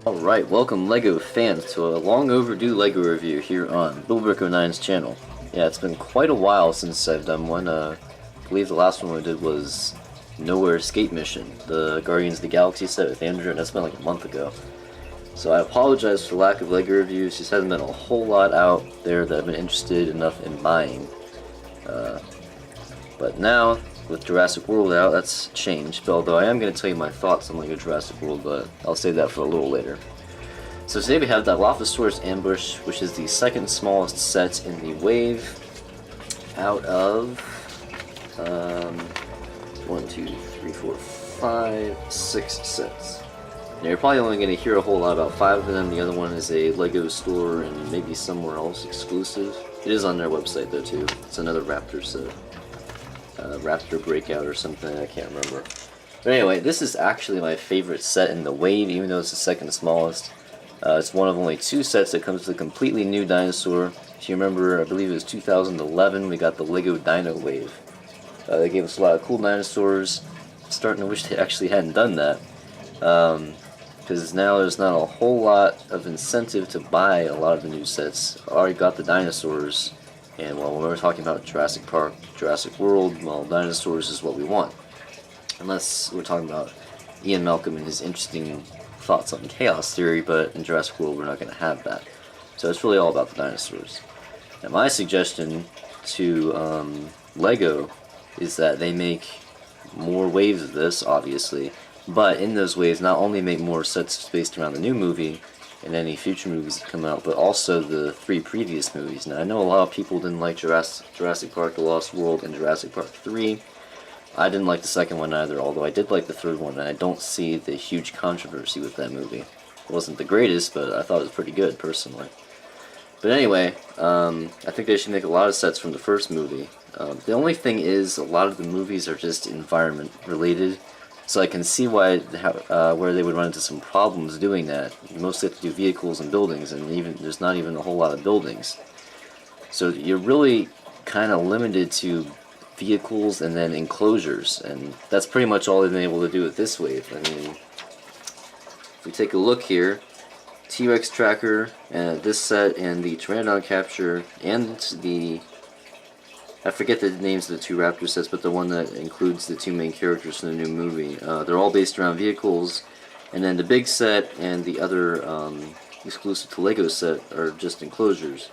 Alright, welcome LEGO fans to a long overdue LEGO review here on BillBrick09's channel. Yeah, it's been quite a while since I've done one. I believe the last one we did was Nowhere Escape Mission, the Guardians of the Galaxy set with Andrew, and that's been like a month ago. So I apologize for the lack of LEGO reviews. Just hasn't been a whole lot out there that I've been interested enough in buying. But now, with Jurassic World out, that's changed. Although I am going to tell you my thoughts on LEGO Jurassic World, but I'll save that for a little later. So today we have the Dilophosaurus Ambush, which is the second smallest set in the wave out of 1, 2, 3, 4, 5, 6 sets. Now you're probably only going to hear a whole lot about 5 of them. The other one is a LEGO store and maybe somewhere else exclusive. It is on their website though too. It's another Raptor set. Raptor Breakout or something, I can't remember. But anyway, this is actually my favorite set in the wave, even though it's the second smallest. It's one of only 2 sets that comes with a completely new dinosaur. If you remember, I believe it was 2011, we got the LEGO Dino Wave. They gave us a lot of cool dinosaurs. I'm starting to wish they actually hadn't done that. Because now there's not a whole lot of incentive to buy a lot of the new sets. I already got the dinosaurs. And well, when we're talking about Jurassic Park, Jurassic World, well, dinosaurs is what we want. Unless we're talking about Ian Malcolm and his interesting thoughts on chaos theory, but in Jurassic World we're not going to have that. So it's really all about the dinosaurs. Now my suggestion to LEGO is that they make more waves of this, obviously, but in those waves not only make more sets based around the new movie, and any future movies that come out, but also the 3 previous movies. Now, I know a lot of people didn't like Jurassic Park: The Lost World and Jurassic Park 3. I didn't like the second one either, although I did like the third one, and I don't see the huge controversy with that movie. It wasn't the greatest, but I thought it was pretty good, personally. But anyway, I think they should make a lot of sets from the first movie. The only thing is, a lot of the movies are just environment-related, so I can see why where they would run into some problems doing that. You mostly have to do vehicles and buildings, and even there's not even a whole lot of buildings. So you're really kind of limited to vehicles and then enclosures, and that's pretty much all they've been able to do with this wave. I mean, if we take a look here, T-Rex tracker, this set, and the Pteranodon capture, and the... I forget the names of the 2 Raptor sets, but the one that includes the 2 main characters from the new movie. They're all based around vehicles, and then the big set and the other exclusive to LEGO set are just enclosures.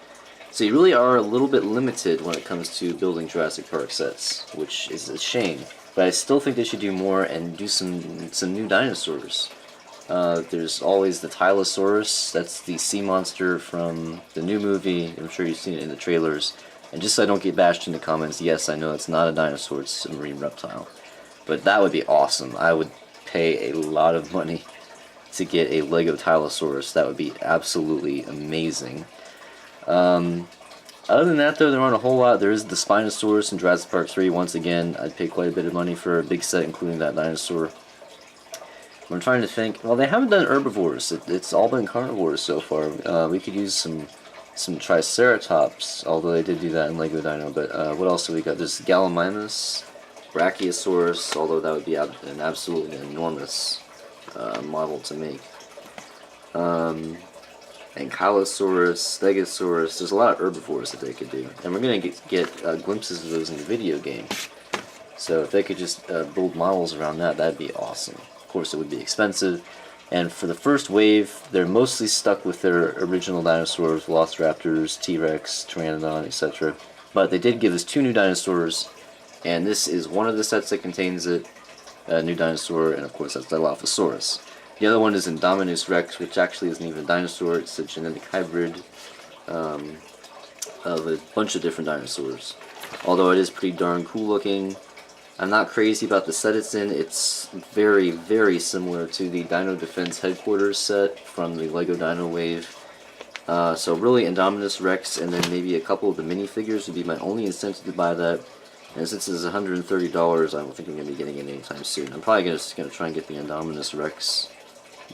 So you really are a little bit limited when it comes to building Jurassic Park sets, which is a shame. But I still think they should do more and do some new dinosaurs. There's always the Dilophosaurus, that's the sea monster from the new movie. I'm sure you've seen it in the trailers. And just so I don't get bashed in the comments, yes, I know it's not a dinosaur, it's a marine reptile. But that would be awesome. I would pay a lot of money to get a LEGO Dilophosaurus. That would be absolutely amazing. Other than that, though, there aren't a whole lot. There is the Spinosaurus in Jurassic Park 3. Once again, I'd pay quite a bit of money for a big set, including that dinosaur. I'm trying to think. Well, they haven't done herbivores. It's all been carnivores so far. We could use some Triceratops, although they did do that in LEGO Dino, but what else do we got? There's Gallimimus, Brachiosaurus, although that would be an absolutely enormous model to make. Ankylosaurus, Stegosaurus, there's a lot of herbivores that they could do, and we're going to get glimpses of those in the video game. So if they could just build models around that, that'd be awesome. Of course, it would be expensive. And for the first wave, they're mostly stuck with their original dinosaurs, Velociraptors, T-Rex, Pteranodon, etc. But they did give us 2 new dinosaurs, and this is one of the sets that contains it, a new dinosaur, and of course that's Dilophosaurus. The other one is Indominus Rex, which actually isn't even a dinosaur, it's a genetic hybrid of a bunch of different dinosaurs. Although it is pretty darn cool looking. I'm not crazy about the set it's in. It's very, very similar to the Dino Defense Headquarters set from the LEGO Dino Wave. So really Indominus Rex and then maybe a couple of the minifigures would be my only incentive to buy that. And since it's $130, I don't think I'm going to be getting it anytime soon. I'm probably just going to try and get the Indominus Rex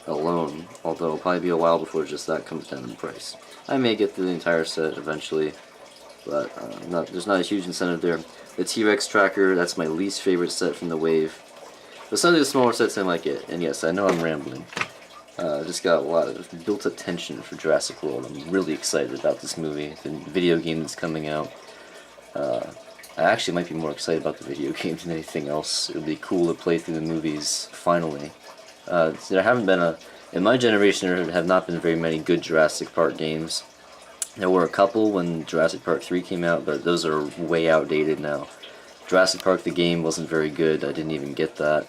alone, although it'll probably be a while before just that comes down in price. I may get through the entire set eventually, but there's not a huge incentive there. The T-Rex tracker, that's my least favorite set from the wave. But some of the smaller sets I might get, and yes, I know I'm rambling. Just got a lot of built-up tension for Jurassic World. I'm really excited about this movie, the video game that's coming out. I actually might be more excited about the video game than anything else. It would be cool to play through the movies, finally. There haven't been in my generation there have not been very many good Jurassic Park games. There were a couple when Jurassic Park 3 came out, but those are way outdated now. Jurassic Park the game wasn't very good, I didn't even get that.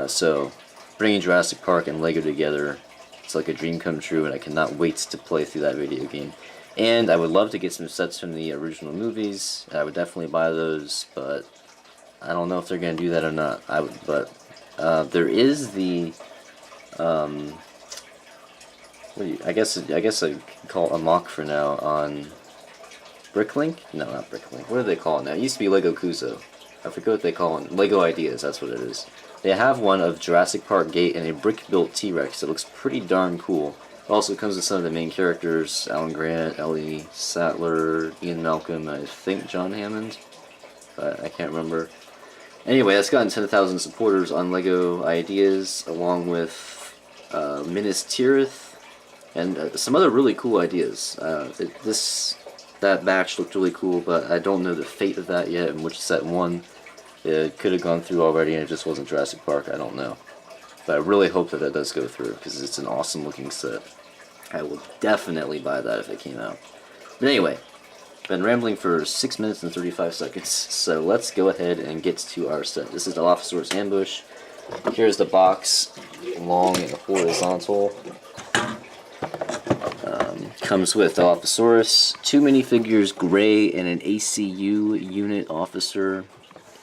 So, bringing Jurassic Park and LEGO together, it's like a dream come true, and I cannot wait to play through that video game. And I would love to get some sets from the original movies. I would definitely buy those, but I don't know if they're going to do that or not. There is the, I guess I can call it a mock for now on Bricklink? No, not Bricklink. What do they call it now? It used to be Lego Kuzo. I forget what they call it. Lego Ideas, that's what it is. They have one of Jurassic Park Gate and a brick-built T-Rex. It looks pretty darn cool. It also comes with some of the main characters, Alan Grant, Ellie Sattler, Ian Malcolm, I think John Hammond, but I can't remember. Anyway, that's gotten 10,000 supporters on LEGO Ideas, along with Minas Tirith, and some other really cool ideas. That batch looked really cool, but I don't know the fate of that yet and which set won. It could have gone through already and it just wasn't Jurassic Park, I don't know. But I really hope that does go through, because it's an awesome looking set. I will definitely buy that if it came out. But anyway, been rambling for 6 minutes and 35 seconds, so let's go ahead and get to our set. This is Dilophosaurus Ambush. Here's the box, long and horizontal. Comes with Dilophosaurus, 2 minifigures, Gray, and an ACU unit officer,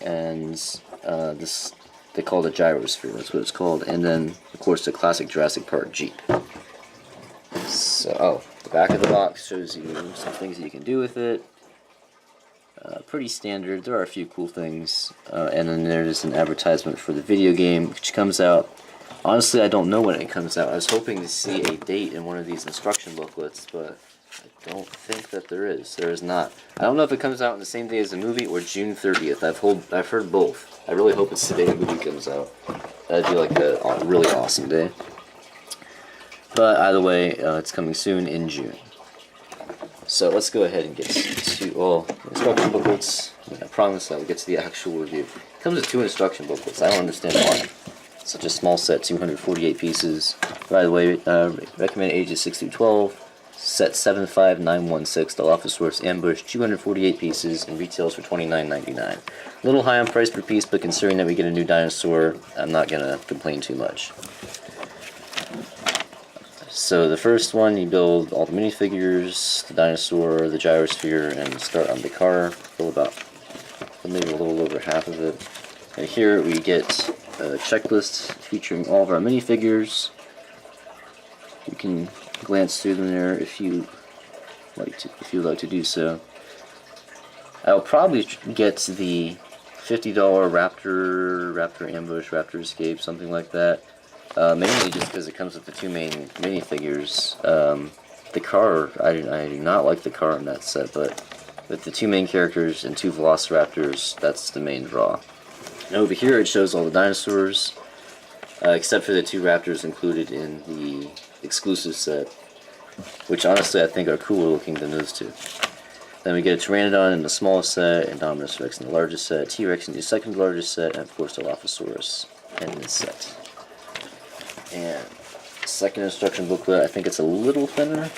and this they call it a Gyrosphere, that's what it's called, and then of course the classic Jurassic Park Jeep. So, the back of the box shows you some things that you can do with it. Pretty standard. There are a few cool things, and then there's an advertisement for the video game, which comes out. Honestly, I don't know when it comes out. I was hoping to see a date in one of these instruction booklets, but I don't think that there is. There is not. I don't know if it comes out on the same day as the movie or June 30th. I've heard both. I really hope it's the day the movie comes out. That'd be like a really awesome day. But either way, it's coming soon in June. So let's go ahead and get to instruction booklets. I promise I will get to the actual review. It comes with 2 instruction booklets. I don't understand why. Such a small set, 248 pieces. By the way, recommended ages 6 through 12. Set 75916, Dilophosaurus Ambush, 248 pieces, and retails for $29.99. A little high on price per piece, but considering that we get a new dinosaur, I'm not going to complain too much. So the first one, you build all the minifigures, the dinosaur, the gyrosphere, and start on the car. Build about maybe a little over half of it. And here we get a checklist featuring all of our minifigures. You can glance through them there if you like to do so. I'll probably get the $50 Raptor Ambush, Raptor Escape, something like that. Mainly just because it comes with the 2 main minifigures. The car, I do not like the car in that set, but with the 2 main characters and 2 Velociraptors, that's the main draw. And over here it shows all the dinosaurs, except for the 2 Raptors included in the exclusive set, which honestly I think are cooler looking than those 2. Then we get a Pteranodon in the smallest set, Indominus Rex in the largest set, T-Rex in the second largest set, and of course Dilophosaurus in this set. And second instruction booklet, I think it's a little thinner.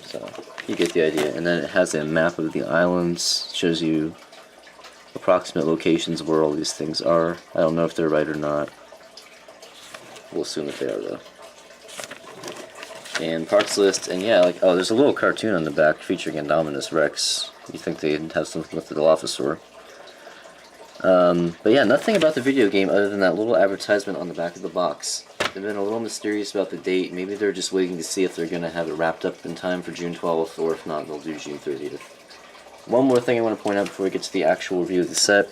So you get the idea. And then it has a map of the islands, shows you approximate locations where all these things are. I don't know if they're right or not. We'll assume that they are though. And parts list, and yeah, there's a little cartoon on the back featuring Indominus Rex. You think they'd have something with the Dilophosaur. But yeah, nothing about the video game other than that little advertisement on the back of the box. They've been a little mysterious about the date. Maybe they're just waiting to see if they're going to have it wrapped up in time for June 12th, or if not, they'll do June 30th. One more thing I want to point out before we get to the actual review of the set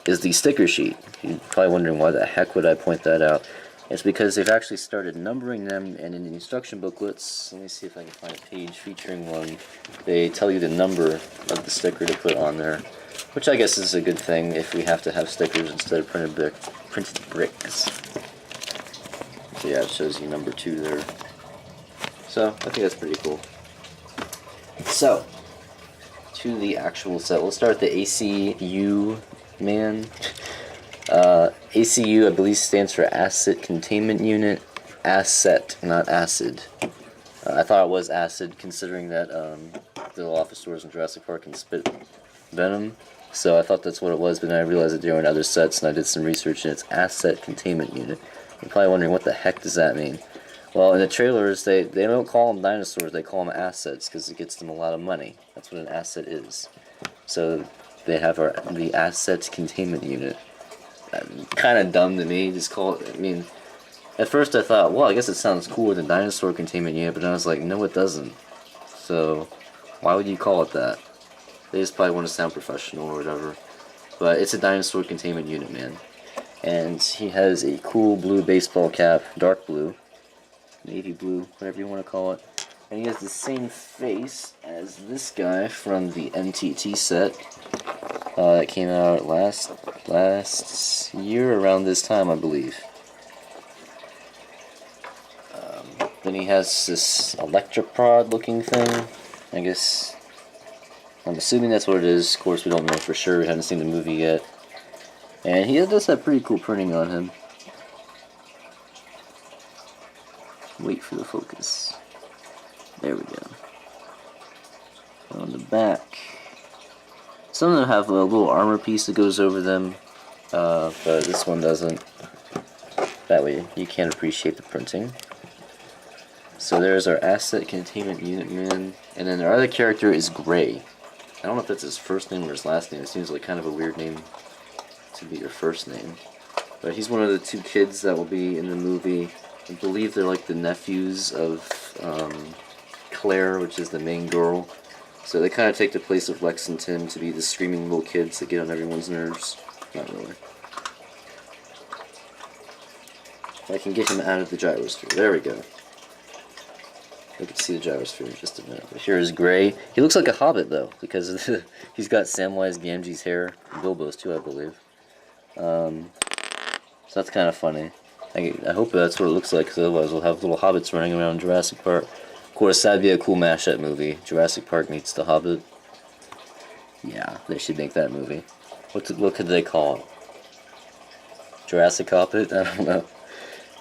is the sticker sheet. You're probably wondering why the heck would I point that out. It's because they've actually started numbering them, and in the instruction booklets, let me see if I can find a page featuring one, they tell you the number of the sticker to put on there, which I guess is a good thing if we have to have stickers instead of printed bricks. So yeah, it shows you number 2 there. So, I think that's pretty cool. So, to the actual set. We'll start with the ACU man. ACU, I believe, stands for Asset Containment Unit. Asset, not acid. I thought it was acid, considering that the Dilophosaurus in Jurassic Park can spit venom. So I thought that's what it was, but then I realized that they were in other sets, and I did some research, and it's Asset Containment Unit. You're probably wondering, what the heck does that mean? Well, in the trailers, they don't call them dinosaurs, they call them assets, because it gets them a lot of money. That's what an asset is. So they have the Asset Containment Unit. Kind of dumb to me, just call it, I mean, at first I thought, well, I guess it sounds cooler than Dinosaur Containment Unit, but then I was like, no it doesn't. So, why would you call it that? They just probably want to sound professional or whatever. But it's a Dinosaur Containment Unit, man. And he has a cool blue baseball cap, dark blue, navy blue, whatever you want to call it. And he has the same face as this guy from the MTT set. That came out last year around this time, I believe. Then he has this electropod looking thing. I guess, I'm assuming that's what it is. Of course, we don't know for sure. We haven't seen the movie yet. And he does have pretty cool printing on him. Wait for the focus. There we go. On the back, some of them have a little armor piece that goes over them, but this one doesn't. That way you can't appreciate the printing. So there's our Asset Containment Unit man, and then our other character is Gray. I don't know if that's his first name or his last name. It seems like kind of a weird name to be your first name. But he's one of the 2 kids that will be in the movie. I believe they're like the nephews of Claire, which is the main girl. So they kind of take the place of Lex and Tim to be the screaming little kids that get on everyone's nerves. Not really. If I can get him out of the gyrosphere. There we go. We can see the gyrosphere in just a minute. But here is Gray. He looks like a hobbit, though, because he's got Samwise Gamgee's hair. Bilbo's, too, I believe. So that's kind of funny. I hope that's what it looks like, because otherwise we'll have little hobbits running around Jurassic Park. Of course, that'd be a cool mashup movie. Jurassic Park meets The Hobbit. Yeah, they should make that movie. What could they call it? Jurassic Hobbit? I don't know.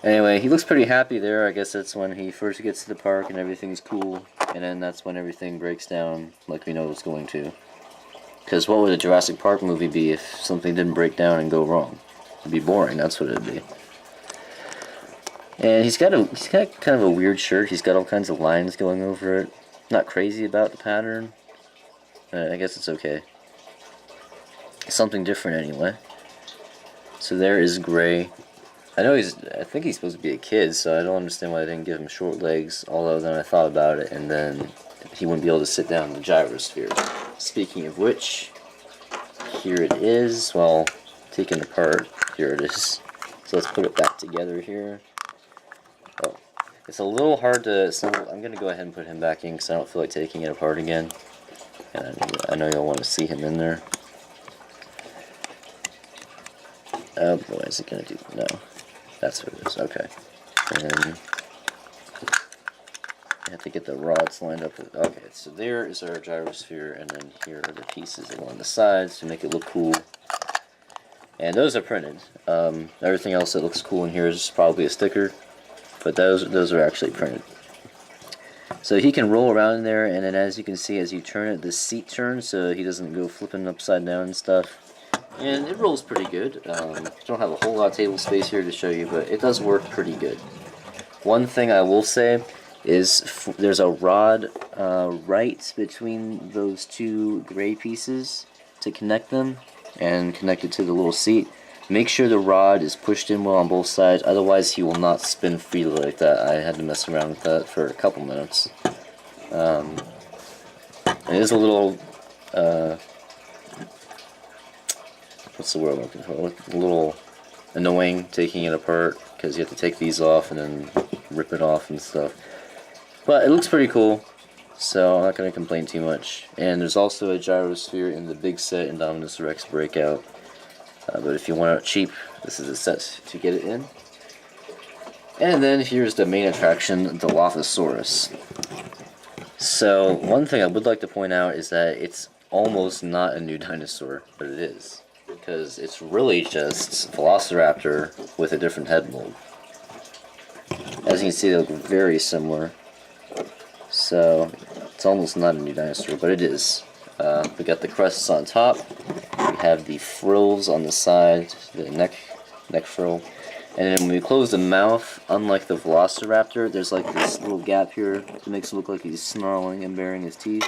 Anyway, he looks pretty happy there. I guess that's when he first gets to the park and everything's cool. And then that's when everything breaks down like we know it's going to. Because what would a Jurassic Park movie be if something didn't break down and go wrong? It'd be boring, that's what it'd be. And he's got kind of a weird shirt. He's got all kinds of lines going over it. Not crazy about the pattern. I guess it's okay. Something different anyway. So there is Gray. I think he's supposed to be a kid, so I don't understand why they didn't give him short legs. Although then I thought about it, and then he wouldn't be able to sit down in the gyrosphere. Speaking of which, here it is. Well, taken apart. Here it is. So let's put it back together here. Oh, it's a little hard to assemble. I'm going to go ahead and put him back in because I don't feel like taking it apart again. And I know you'll want to see him in there. Oh boy, is it going to do? No. That's what it is. Okay. And I have to get the rods lined up with. Okay, so there is our gyrosphere, and then here are the pieces along the sides to make it look cool. And those are printed. Everything else that looks cool in here is probably a sticker, but those are actually printed. So he can roll around in there, and then as you can see, as you turn it, the seat turns so he doesn't go flipping upside down and stuff. And it rolls pretty good. Don't have a whole lot of table space here to show you, but it does work pretty good. One thing I will say is there's a rod right between those 2 gray pieces to connect them and connect it to the little seat. Make sure the rod is pushed in well on both sides, otherwise he will not spin freely like that. I had to mess around with that for a couple minutes. It is a little what's the word I'm looking for? A little annoying taking it apart because you have to take these off and then rip it off and stuff. But it looks pretty cool, so I'm not going to complain too much. And there's also a Gyrosphere in the big set Indominus Rex Breakout. But if you want it cheap, this is a set to get it in. And then here's the main attraction, Dilophosaurus. So one thing I would like to point out is that it's almost not a new dinosaur, but it is. Because it's really just Velociraptor with a different head mold. As you can see, they look very similar. So it's almost not a new dinosaur, but it is. We got the crests on top. We have the frills on the side, the neck frill. And then when we close the mouth, unlike the Velociraptor, there's like this little gap here that makes it look like he's snarling and baring his teeth.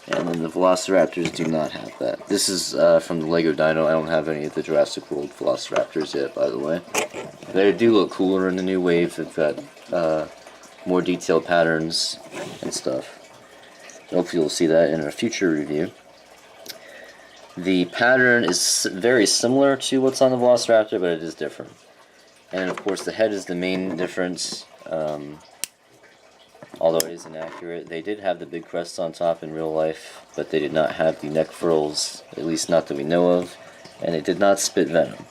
And then the Velociraptors do not have that. This is from the Lego Dino. I don't have any of the Jurassic World Velociraptors yet, by the way. They do look cooler in the new wave. They've got more detailed patterns and stuff. Hopefully you'll see that in a future review. The pattern is very similar to what's on the Velociraptor, but it is different. And of course the head is the main difference. Although it is inaccurate, they did have the big crests on top in real life, but they did not have the neck frills, at least not that we know of, and it did not spit venom.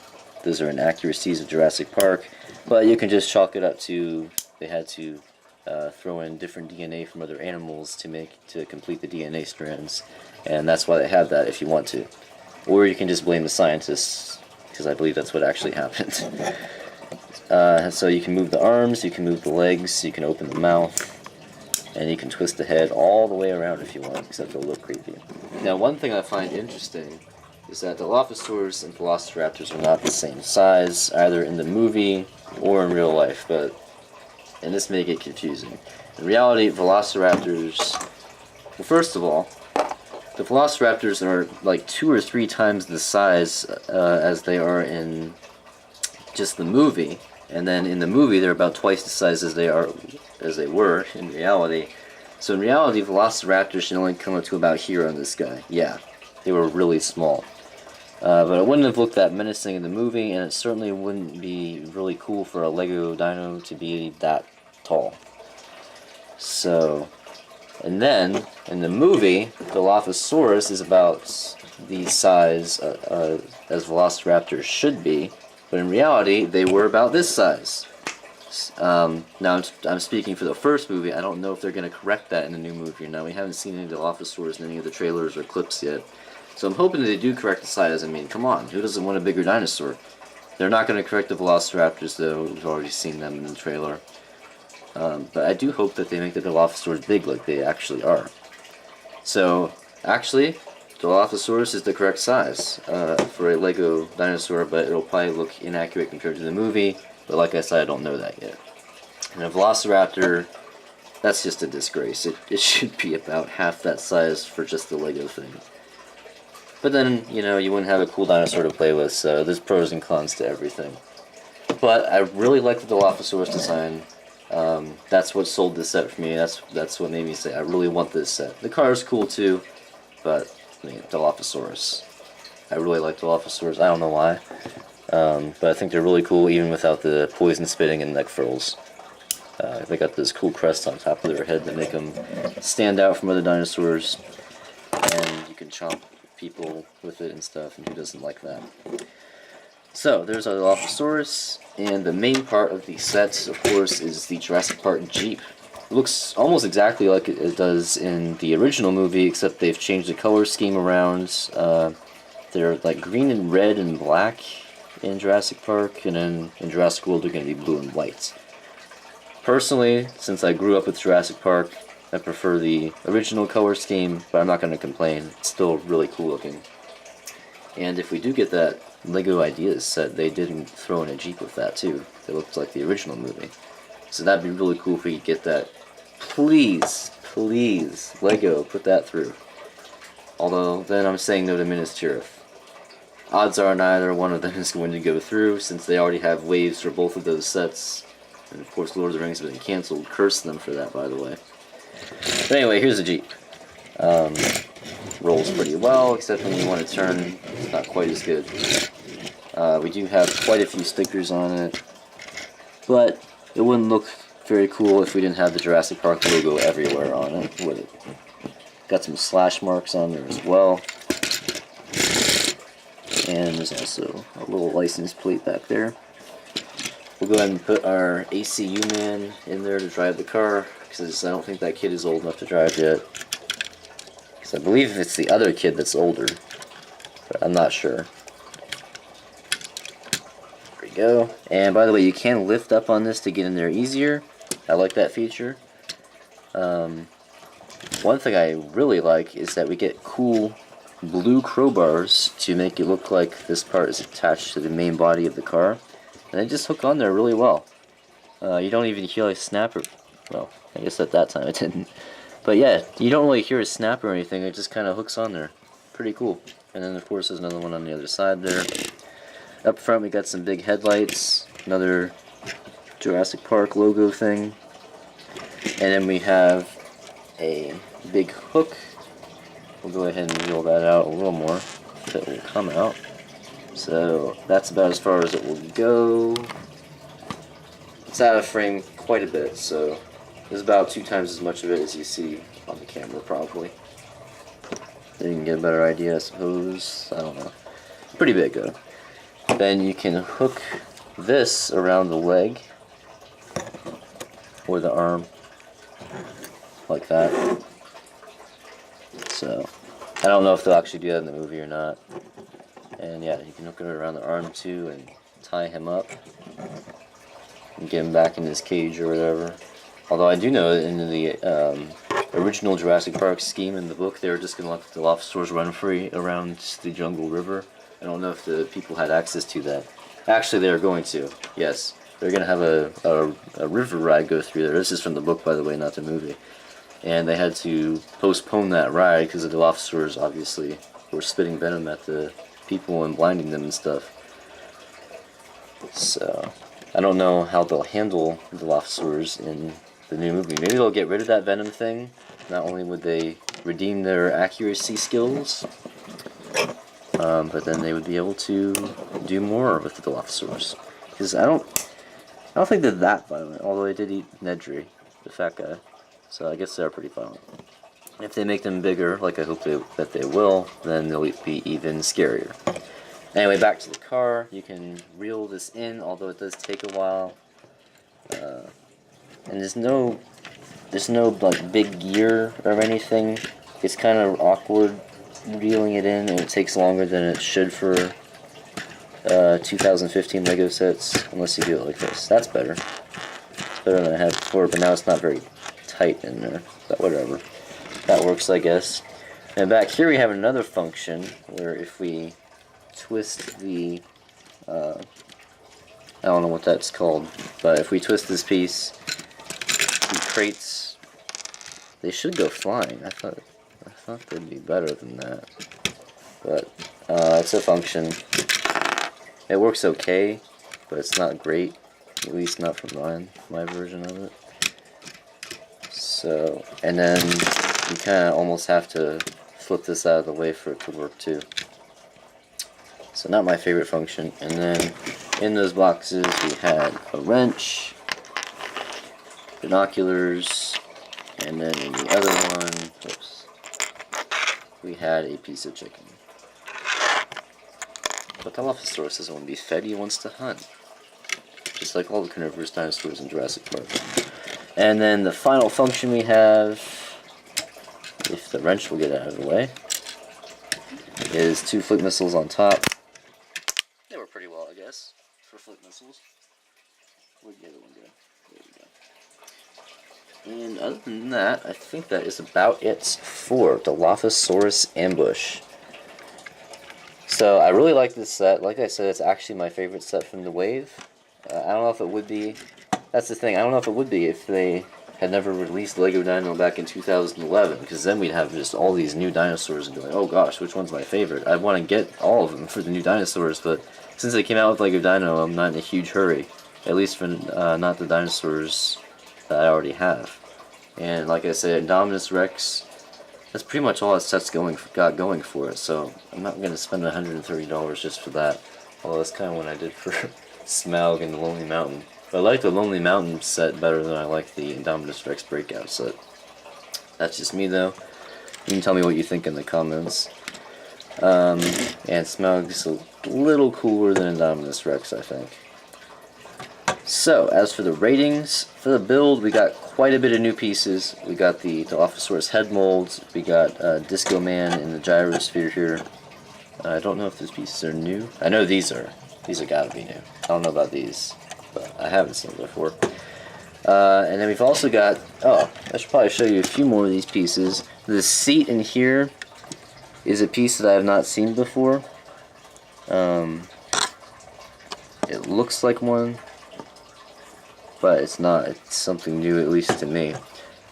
Those are inaccuracies of Jurassic Park, but you can just chalk it up to they had to throw in different DNA from other animals to complete the DNA strands, and that's why they have that if you want to. Or you can just blame the scientists, because I believe that's what actually happened. So you can move the arms, you can move the legs, you can open the mouth, and you can twist the head all the way around if you want, except it'll look creepy. Now, one thing I find interesting is that Dilophosaurus and Velociraptors are not the same size, either in the movie or in real life, and this may get confusing. In reality, Velociraptors, well, first of all, the Velociraptors are like 2 or 3 times the size as they are in just the movie, and then in the movie they're about twice the size as they were in reality. So in reality, Velociraptors should only come up to about here on this guy. Yeah, they were really small. But it wouldn't have looked that menacing in the movie, and it certainly wouldn't be really cool for a Lego Dino to be that tall. So, and then in the movie, Dilophosaurus is about the size as Velociraptors should be, but in reality, they were about this size. Now, I'm speaking for the first movie. I don't know if they're going to correct that in the new movie or not. We haven't seen any Dilophosaurs in any of the trailers or clips yet. So I'm hoping that they do correct the size. I mean, come on, who doesn't want a bigger dinosaur? They're not going to correct the Velociraptors, though. We've already seen them in the trailer. But I do hope that they make the Dilophosaurs big like they actually are. So, actually, Dilophosaurus is the correct size for a Lego dinosaur, but it'll probably look inaccurate compared to the movie. But like I said, I don't know that yet. And a Velociraptor, that's just a disgrace. It should be about half that size for just the Lego thing. But then, you know, you wouldn't have a cool dinosaur to play with, so there's pros and cons to everything. But I really like the Dilophosaurus design. That's what sold this set for me. That's what made me say I really want this set. The car is cool too, but I mean, Dilophosaurus. I really like Dilophosaurus. I don't know why. But I think they're really cool even without the poison spitting and neck frills. They got this cool crest on top of their head that make them stand out from other dinosaurs. And you can chomp people with it and stuff, and who doesn't like that? So, there's our Dilophosaurus, and the main part of the set, of course, is the Jurassic Park Jeep. It looks almost exactly like it does in the original movie, except they've changed the color scheme around. They're like green and red and black in Jurassic Park, and then in Jurassic World they're going to be blue and white. Personally, since I grew up with Jurassic Park, I prefer the original color scheme, but I'm not going to complain. It's still really cool looking. And if we do get that Lego Ideas set, they didn't throw in a Jeep with that too. It looked like the original movie. So that'd be really cool if we could get that. Please, please, Lego, put that through. Although, then I'm saying no to Minas Tirith. Odds are neither one of them is going to go through, since they already have waves for both of those sets. And of course Lord of the Rings has been cancelled. Curse them for that, by the way. But anyway, here's the Jeep. rolls pretty well, except when you want to turn, it's not quite as good. We do have quite a few stickers on it, but it wouldn't look very cool if we didn't have the Jurassic Park logo everywhere on it, would it? Got some slash marks on there as well. And there's also a little license plate back there. We'll go ahead and put our ACU man in there to drive the car, because I don't think that kid is old enough to drive yet. Because I believe it's the other kid that's older, but I'm not sure. There we go. And by the way, you can lift up on this to get in there easier. I like that feature. One thing I really like is that we get cool blue crowbars to make it look like this part is attached to the main body of the car. And they just hook on there really well. You don't even hear a snap or... well, I guess at that time it didn't. But yeah, you don't really hear a snap or anything, it just kind of hooks on there. Pretty cool. And then of course there's another one on the other side there. Up front we got some big headlights, another Jurassic Park logo thing. And then we have a big hook. We'll go ahead and reel that out a little more, if it will come out. So that's about as far as it will go. It's out of frame quite a bit, so there's about 2 times as much of it as you see on the camera probably. Then you can get a better idea, I suppose. I don't know. Pretty big though. Then you can hook this around the leg or the arm like that. So I don't know if they'll actually do that in the movie or not. And yeah, you can hook it around the arm too and tie him up and get him back in his cage or whatever. Although I do know that in the original Jurassic Park scheme in the book, they were just going to let the Dilophosaurs run free around the jungle river. I don't know if the people had access to that. Actually, they are going to. Yes, they're going to have a river ride go through there. This is from the book, by the way, not the movie. And they had to postpone that ride because the Dilophosaurs obviously were spitting venom at the people and blinding them and stuff. So I don't know how they'll handle the Dilophosaurs in the new movie. Maybe they'll get rid of that venom thing. Not only would they redeem their accuracy skills, but then they would be able to do more with the Dilophosaurs. Because I don't think they're that violent. Although they did eat Nedry, the fat guy. So I guess they're pretty violent. If they make them bigger, like I hope that they will, then they'll be even scarier. Anyway, back to the car. You can reel this in, although it does take a while. And there's no like big gear or anything. It's kind of awkward reeling it in, and it takes longer than it should for 2015 Lego sets, unless you do it like this. That's better. It's better than I had before, but now it's not very tight in there. But whatever. That works, I guess. And back here we have another function where if we twist the I don't know what that's called, but if we twist this piece, the crates, they should go flying. I thought they'd be better than that, but it's a function. It works okay, but it's not great, at least not from my version of it. So, and then you kind of almost have to flip this out of the way for it to work too. So not my favorite function. And then in those boxes we had a wrench, binoculars, and then in the other one, oops, we had a piece of chicken. But Dilophosaurus doesn't want to be fed, he wants to hunt. Just like all the carnivorous dinosaurs in Jurassic Park. And then the final function we have, if the wrench will get out of the way, is 2 flick missiles on top. They were pretty well, I guess, for flick missiles. Where'd the other one go? There we go. And other than that, I think that is about it for Dilophosaurus Ambush. So I really like this set. Like I said, it's actually my favorite set from the wave. I don't know if it would be. That's the thing. I don't know if it would be if they had never released Lego Dino back in 2011, because then we'd have just all these new dinosaurs and be like, oh gosh, which one's my favorite? I want to get all of them for the new dinosaurs, but since they came out with Lego Dino, I'm not in a huge hurry. At least for not the dinosaurs that I already have. And like I said, Indominus Rex that's pretty much all that set's got going for it. So I'm not going to spend $130 just for that. Although that's kind of what I did for Smaug and the Lonely Mountain. But I like the Lonely Mountain set better than I like the Indominus Rex Breakout set. That's just me though. You can tell me what you think in the comments. And Smaug's a little cooler than Indominus Rex, I think. So, as for the ratings, for the build, we got quite a bit of new pieces. We got the Dilophosaurus head molds, we got Disco Man and the Gyrosphere here. I don't know if those pieces are new. I know these are. These have got to be new. I don't know about these, but I haven't seen them before. And then we've also got, oh, I should probably show you a few more of these pieces. The seat in here is a piece that I have not seen before. It looks like one, but it's not. It's something new, at least to me.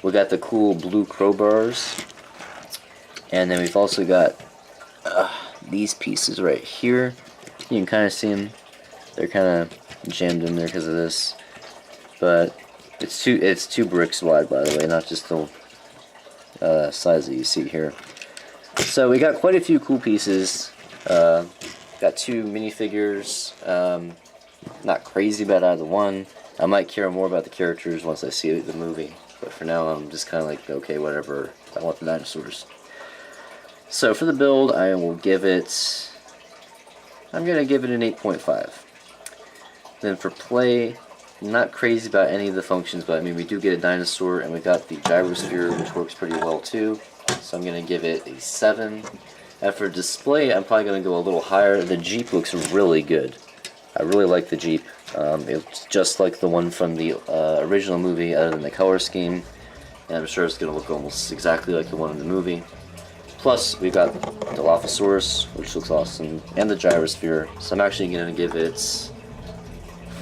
We got the cool blue crowbars, and then we've also got these pieces right here. You can kind of see them. They're kind of jammed in there because of this, but it's two bricks wide, by the way, not just the size that you see here. So we got quite a few cool pieces. Got two minifigures. Not crazy about either one. I might care more about the characters once I see the movie, but for now I'm just kind of like, okay, whatever. I want the dinosaurs. So for the build, I will give it. I'm gonna give it an 8.5. Then for play, not crazy about any of the functions, but I mean we do get a dinosaur, and we got the gyrosphere, which works pretty well too. So I'm gonna give it a 7. And for display, I'm probably gonna go a little higher. The Jeep looks really good. I really like the Jeep. It's just like the one from the original movie, other than the color scheme. And I'm sure it's gonna look almost exactly like the one in the movie. Plus, we've got Dilophosaurus, which looks awesome, and the Gyrosphere. So I'm actually going to give it,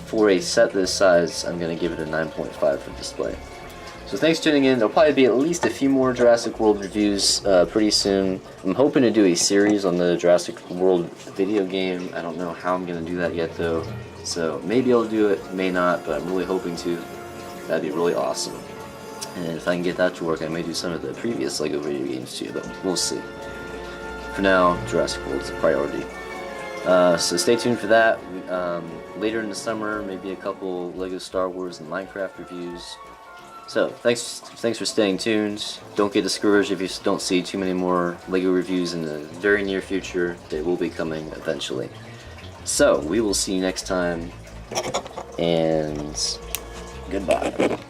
for a set this size, I'm going to give it a 9.5 for display. So thanks for tuning in. There'll probably be at least a few more Jurassic World reviews pretty soon. I'm hoping to do a series on the Jurassic World video game. I don't know how I'm going to do that yet, though. So maybe I'll do it, may not, but I'm really hoping to. That'd be really awesome. And if I can get that to work, I may do some of the previous LEGO video games too, but we'll see. For now, Jurassic World is a priority. So stay tuned for that. Later in the summer, maybe a couple LEGO Star Wars and Minecraft reviews. So, thanks for staying tuned. Don't get discouraged if you don't see too many more LEGO reviews in the very near future. They will be coming eventually. So, we will see you next time, and goodbye.